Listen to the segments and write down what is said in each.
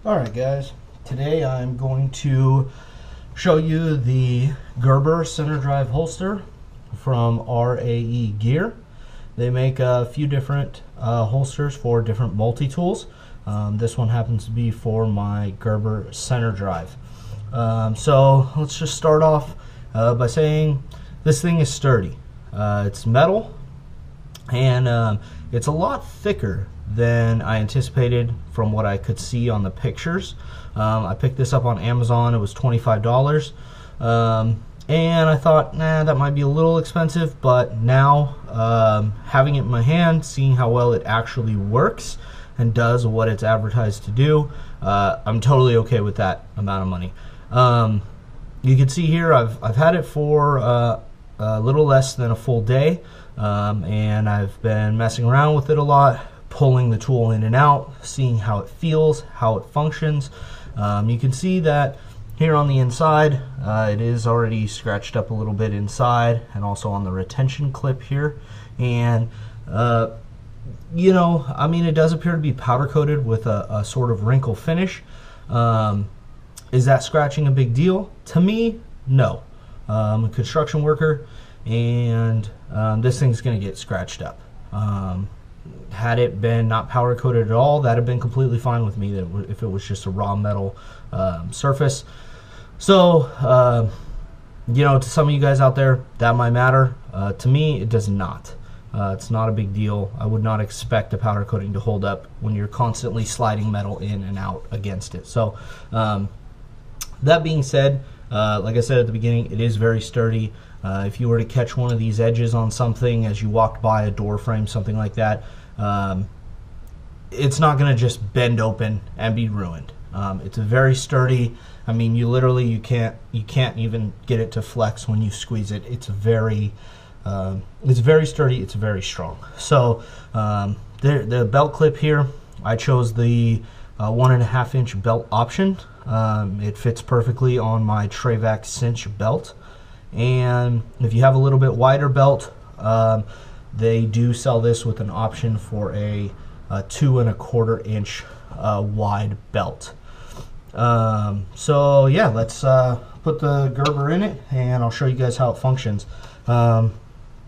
Alright guys, today I'm going to show you the Gerber center drive holster from R.A.E. gear. They make a few different holsters for different multi-tools. This one happens to be for my Gerber center drive. So let's just start off by saying this thing is sturdy. It's metal and it's a lot thicker than I anticipated from what I could see on the pictures. I picked this up on Amazon. It was $25, and I thought, nah, that might be a little expensive, but now having it in my hand, seeing how well it actually works and does what it's advertised to do, I'm totally okay with that amount of money. You can see here I've had it for a little less than a full day, and I've been messing around with it a lot, pulling the tool in and out, seeing how it feels, how it functions. You can see that here on the inside, it is already scratched up a little bit inside, and also on the retention clip here. And you know, I mean, it does appear to be powder coated with a sort of wrinkle finish. Is that scratching a big deal? To me, no. I'm a construction worker, and this thing's gonna get scratched up. Had it been not powder coated at all, that'd have been completely fine with me, that if it was just a raw metal surface. So you know, to some of you guys out there, that might matter. To me, it does not. It's not a big deal. I would not expect a powder coating to hold up when you're constantly sliding metal in and out against it. So that being said, like I said at the beginning, it is very sturdy. If you were to catch one of these edges on something as you walked by a door frame, something like that, it's not going to just bend open and be ruined. It's very sturdy. I mean, you can't even get it to flex when you squeeze it. It's very sturdy. It's very strong. So the belt clip here, I chose the 1.5 inch belt option. It fits perfectly on my Trayvac cinch belt. And if you have a little bit wider belt, they do sell this with an option for a 2.25 inch wide belt. So yeah, let's put the Gerber in it, and I'll show you guys how it functions. Now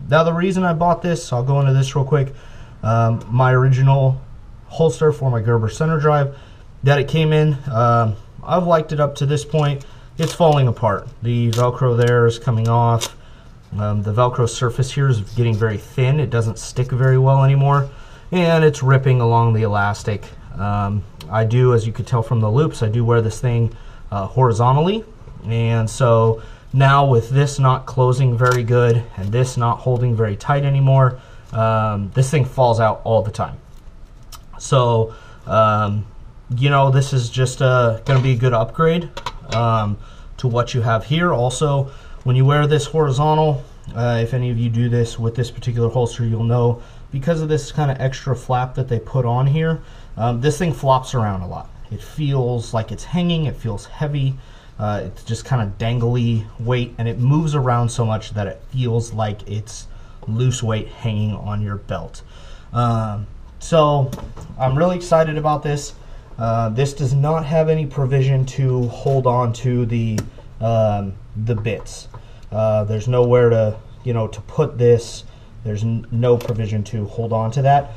the reason I bought this, I'll go into this real quick. My original holster for my Gerber center drive that it came in, I've liked it up to this point. It's falling apart. The Velcro there is coming off. The Velcro surface here is getting very thin. It doesn't stick very well anymore, and it's ripping along the elastic. I do, as you could tell from the loops, I do wear this thing horizontally, and so now with this not closing very good and this not holding very tight anymore, this thing falls out all the time. So you know, this is just going to be a good upgrade to what you have here. Also, when you wear this horizontal, if any of you do this with this particular holster, you'll know, because of this kind of extra flap that they put on here, this thing flops around a lot. It feels like it's hanging, it feels heavy, it's just kind of dangly weight, and it moves around so much that it feels like it's loose weight hanging on your belt. So I'm really excited about this. This does not have any provision to hold on to the bits. There's nowhere to, you know, to put this. There's no provision to hold on to that.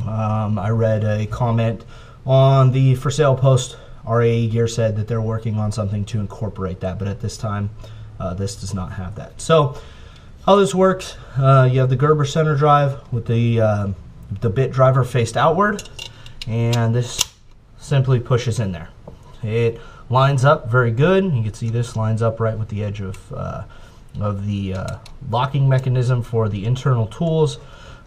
I read a comment on the for sale post. R.A.E. gear said that they're working on something to incorporate that, but at this time, this does not have that. So how this works, you have the Gerber center drive with the bit driver faced outward, and this simply pushes in there. It lines up very good. You can see this lines up right with the edge of the locking mechanism for the internal tools.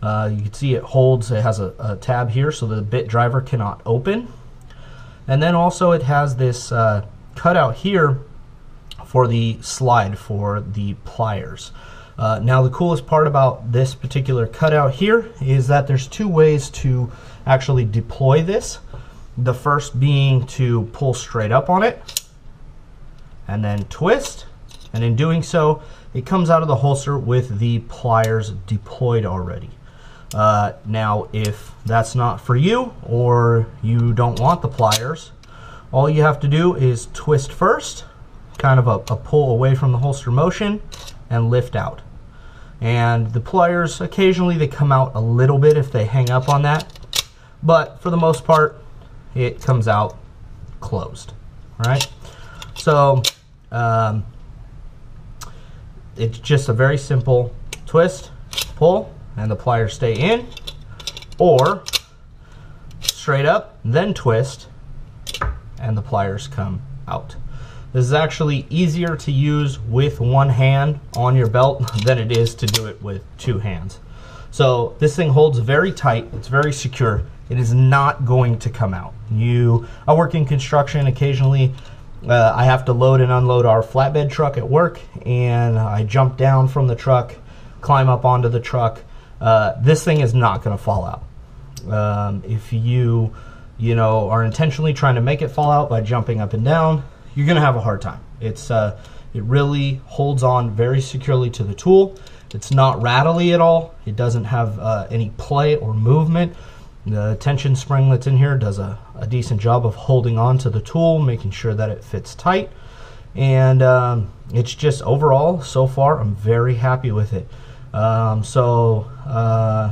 You can see it holds, it has a tab here so the bit driver cannot open. And then also it has this cutout here for the slide for the pliers. Now the coolest part about this particular cutout here is that there's two ways to actually deploy this. The first being to pull straight up on it and then twist, and in doing so it comes out of the holster with the pliers deployed already. Now if that's not for you, or you don't want the pliers, all you have to do is twist first, kind of a pull away from the holster motion, and lift out. And the pliers, occasionally they come out a little bit if they hang up on that, but for the most part it comes out closed. All right, so it's just a very simple twist, pull, and the pliers stay in, or straight up, then twist, and the pliers come out. This is actually easier to use with one hand on your belt than it is to do it with two hands. So this thing holds very tight, it's very secure, it is not going to come out. I work in construction occasionally. I have to load and unload our flatbed truck at work, and I jump down from the truck, climb up onto the truck. This thing is not going to fall out. If you are intentionally trying to make it fall out by jumping up and down, you're going to have a hard time. It really holds on very securely to the tool. It's not rattly at all. It doesn't have any play or movement. The tension spring that's in here does a decent job of holding on to the tool, making sure that it fits tight. And it's just overall, so far, I'm very happy with it. So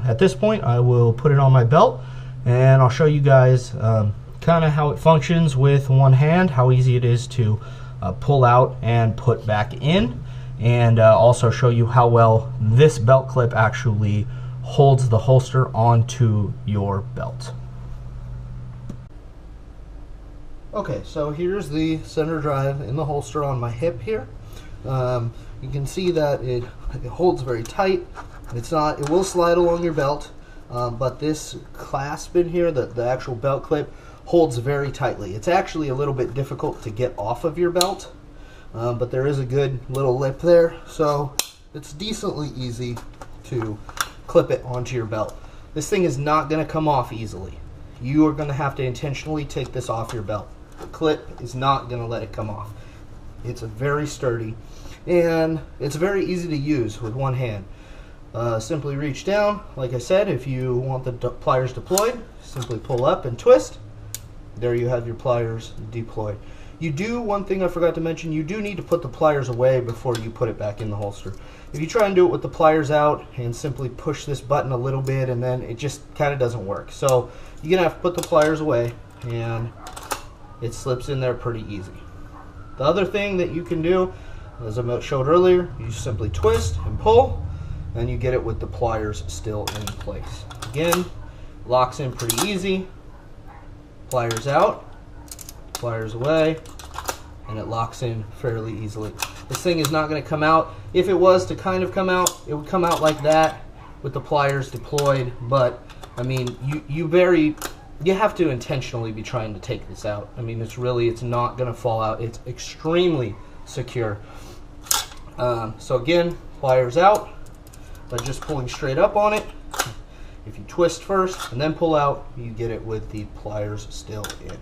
at this point, I will put it on my belt, and I'll show you guys kind of how it functions with one hand, how easy it is to pull out and put back in, and also show you how well this belt clip actually holds the holster onto your belt. Okay, so here's the center drive in the holster on my hip here. You can see that it holds very tight. It will slide along your belt, but this clasp in here, the actual belt clip, holds very tightly. It's actually a little bit difficult to get off of your belt, but there is a good little lip there, so it's decently easy to clip it onto your belt. This thing is not going to come off easily. You are going to have to intentionally take this off your belt. The clip is not going to let it come off. It's very sturdy, and it's very easy to use with one hand. Simply reach down. Like I said, if you want the pliers deployed, simply pull up and twist. There you have your pliers deployed. One thing I forgot to mention, you do need to put the pliers away before you put it back in the holster. If you try and do it with the pliers out and simply push this button a little bit, and then it just kind of doesn't work. So you're going to have to put the pliers away, and it slips in there pretty easy. The other thing that you can do, as I showed earlier, you simply twist and pull, and you get it with the pliers still in place. Again, locks in pretty easy. Pliers out, pliers away, and it locks in fairly easily. This thing is not going to come out. If it was to kind of come out, it would come out like that with the pliers deployed, but I mean, you have to intentionally be trying to take this out. I mean, it's not going to fall out. It's extremely secure. So again, pliers out by just pulling straight up on it. If you twist first and then pull out, you get it with the pliers still in.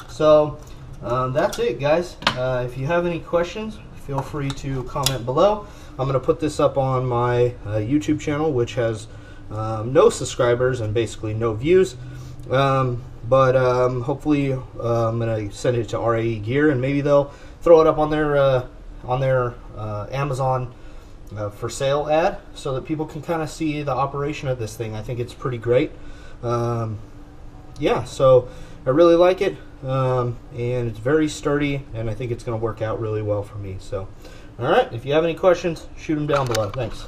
So that's it, guys. If you have any questions, feel free to comment below. I'm going to put this up on my YouTube channel, which has no subscribers and basically no views. But hopefully I'm going to send it to R.A.E. Gear, and maybe they'll throw it up on their Amazon for sale ad, so that people can kind of see the operation of this thing. I think it's pretty great. Yeah, so I really like it, and it's very sturdy, and I think it's going to work out really well for me. So, all right, if you have any questions, shoot them down below. Thanks.